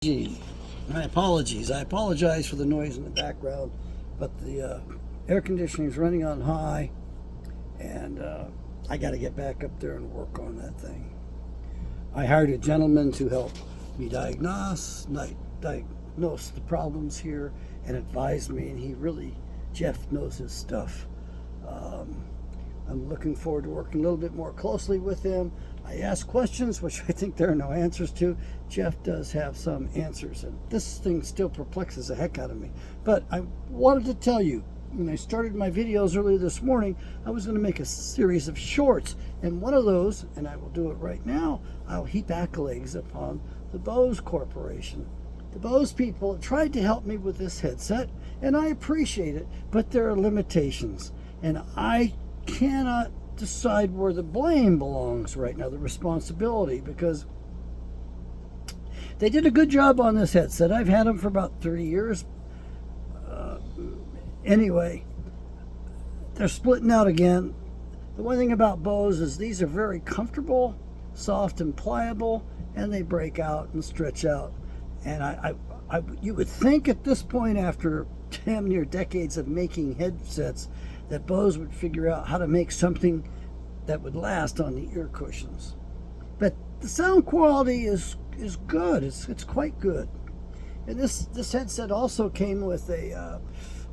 Gee, my apologies. I apologize for the noise in the background, but the air conditioning is running on high, and I got to get back up there and work on that thing. I hired a gentleman to help me diagnose the problems here and advise me, and Jeff knows his stuff. I'm looking forward to working a little bit more closely with him. I ask questions, which I think there are no answers to. Jeff does have some answers, and this thing still perplexes the heck out of me. But I wanted to tell you, when I started my videos earlier this morning, I was going to make a series of shorts, and one of those, and I will do it right now, I'll heap accolades upon the BOSE Corporation. The BOSE people tried to help me with this headset, and I appreciate it, but there are limitations, and I cannot decide where the blame belongs right now, the responsibility, because they did a good job on this headset. I've had them for about 30 years. Anyway, they're splitting out again. The one thing about BOSE is these are very comfortable, soft and pliable, and they break out and stretch out. And you would think at this point, after damn near decades of making headsets, that BOSE would figure out how to make something that would last on the ear cushions. But the sound quality is good. It's quite good. And this headset also came with a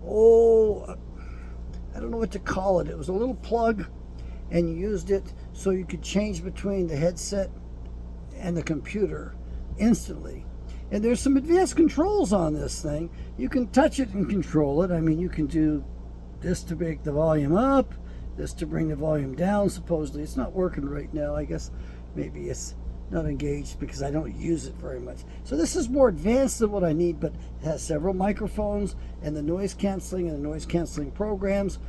I don't know what to call it. It was a little plug, and you used it so you could change between the headset and the computer instantly. And there's some advanced controls on this thing. You can touch it and control it. I mean, you can do this to make the volume up, this to bring the volume down. Supposedly it's not working right now. I guess maybe it's not engaged because I don't use it very much. So this is more advanced than what I need, but it has several microphones and the noise canceling and the noise canceling programs.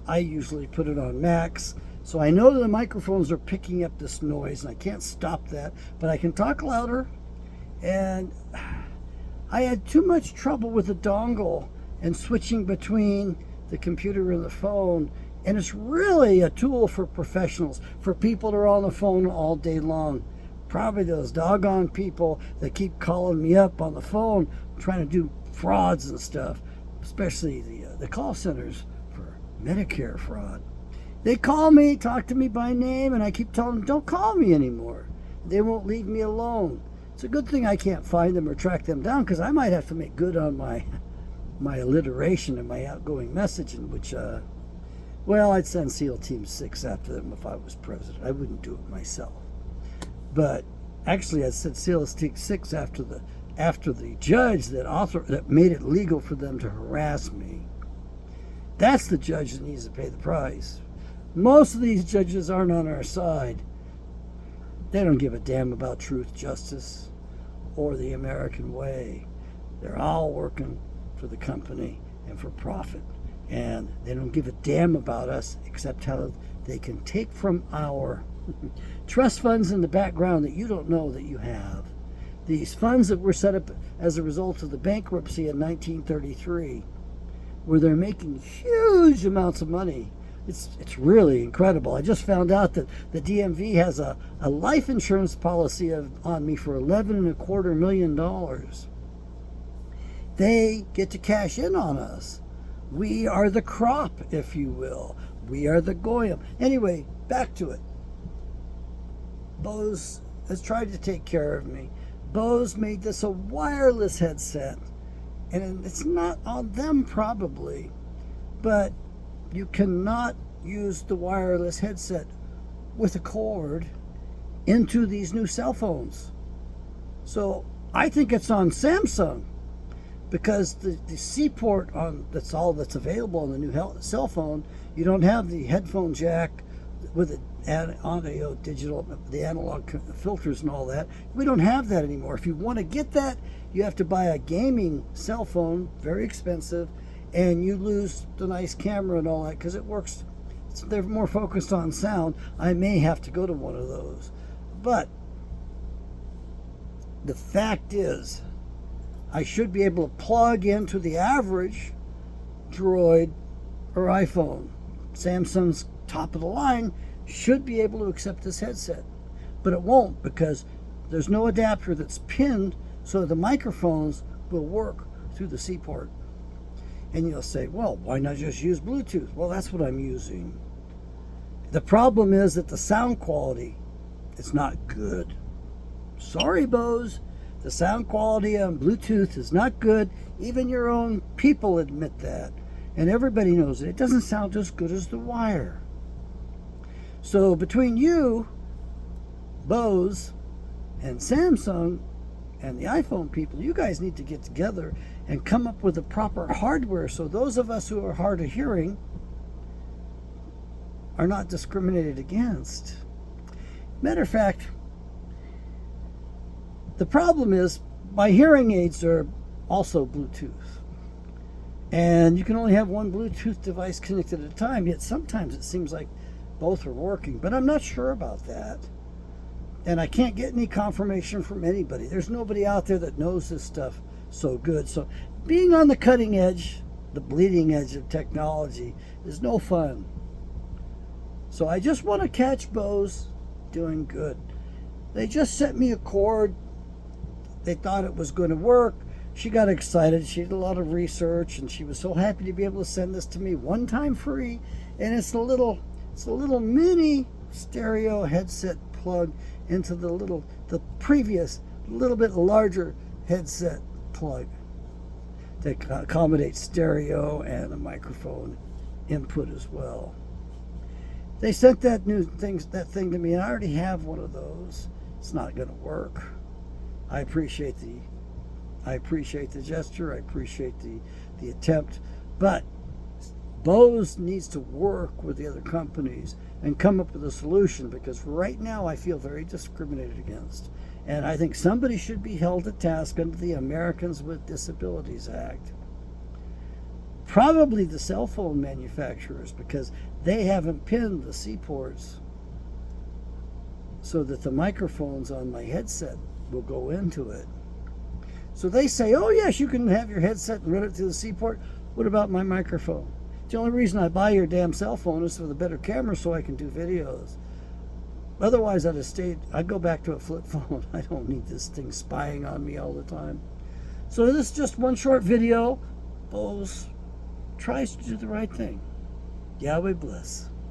I usually put it on max, so I know that the microphones are picking up this noise, and I can't stop that, but I can talk louder. And I had too much trouble with the dongle and switching between the computer and the phone, and it's really a tool for professionals, for people that are on the phone all day long. Probably those doggone people that keep calling me up on the phone trying to do frauds and stuff, especially the call centers for Medicare fraud. They call me, talk to me by name, and I keep telling them, don't call me anymore. They won't leave me alone. It's a good thing I can't find them or track them down, because I might have to make good on my alliteration and my outgoing messaging, which, well, I'd send SEAL Team 6 after them if I was president. I wouldn't do it myself. But actually, I'd send SEAL Team 6 after the judge that made it legal for them to harass me. That's the judge that needs to pay the price. Most of these judges aren't on our side. They don't give a damn about truth, justice, or the American way. They're all working for the company and for profit. And they don't give a damn about us except how they can take from our trust funds in the background that you don't know that you have. These funds that were set up as a result of the bankruptcy in 1933, where they're making huge amounts of money. It's really incredible. I just found out that the DMV has a life insurance policy on me for $11.25 million. They get to cash in on us. We are the crop, if you will. We are the goyim. Anyway, back to it. BOSE has tried to take care of me. BOSE made this a wireless headset, and it's not on them probably, but you cannot use the wireless headset with a cord into these new cell phones. So I think it's on Samsung, because the C port that's all that's available on the new cell phone. You don't have the headphone jack with the audio digital, the analog filters and all that. We don't have that anymore. If you want to get that, you have to buy a gaming cell phone, very expensive, and you lose the nice camera and all that, because it works. They're more focused on sound. I may have to go to one of those. But the fact is, I should be able to plug into the average Droid or iPhone. Samsung's top of the line should be able to accept this headset, but it won't, because there's no adapter that's pinned so the microphones will work through the C port. And you'll say, well, why not just use Bluetooth? Well, that's what I'm using. The problem is that the sound quality is not good. Sorry, BOSE. The sound quality on Bluetooth is not good. Even your own people admit that. And everybody knows it. It doesn't sound as good as the wire. So between you, BOSE, and Samsung, and the iPhone people, you guys need to get together and come up with the proper hardware so those of us who are hard of hearing are not discriminated against. Matter of fact, the problem is my hearing aids are also Bluetooth. And you can only have one Bluetooth device connected at a time, yet sometimes it seems like both are working. But I'm not sure about that. And I can't get any confirmation from anybody. There's nobody out there that knows this stuff so good. So being on the cutting edge, the bleeding edge of technology, is no fun. So I just want to catch BOSE doing good. They just sent me a cord. They thought it was going to work. She got excited. She did a lot of research, and she was so happy to be able to send this to me one time free. And it's a little mini stereo headset plug into the previous little bit larger headset plug that accommodates stereo and a microphone input as well. They sent that thing to me, and I already have one of those. It's not going to work. I appreciate the gesture. I appreciate the attempt, but BOSE needs to work with the other companies and come up with a solution, because right now I feel very discriminated against. And I think somebody should be held to task under the Americans with Disabilities Act. Probably the cell phone manufacturers, because they haven't pinned the C ports so that the microphones on my headset will go into it. So they say, oh yes, you can have your headset and run it through the C port. What about my microphone? The only reason I buy your damn cell phone is for the better camera so I can do videos. Otherwise, I'd go back to a flip phone. I don't need this thing spying on me all the time. So this is just one short video. BOSE tries to do the right thing. Yahweh bless.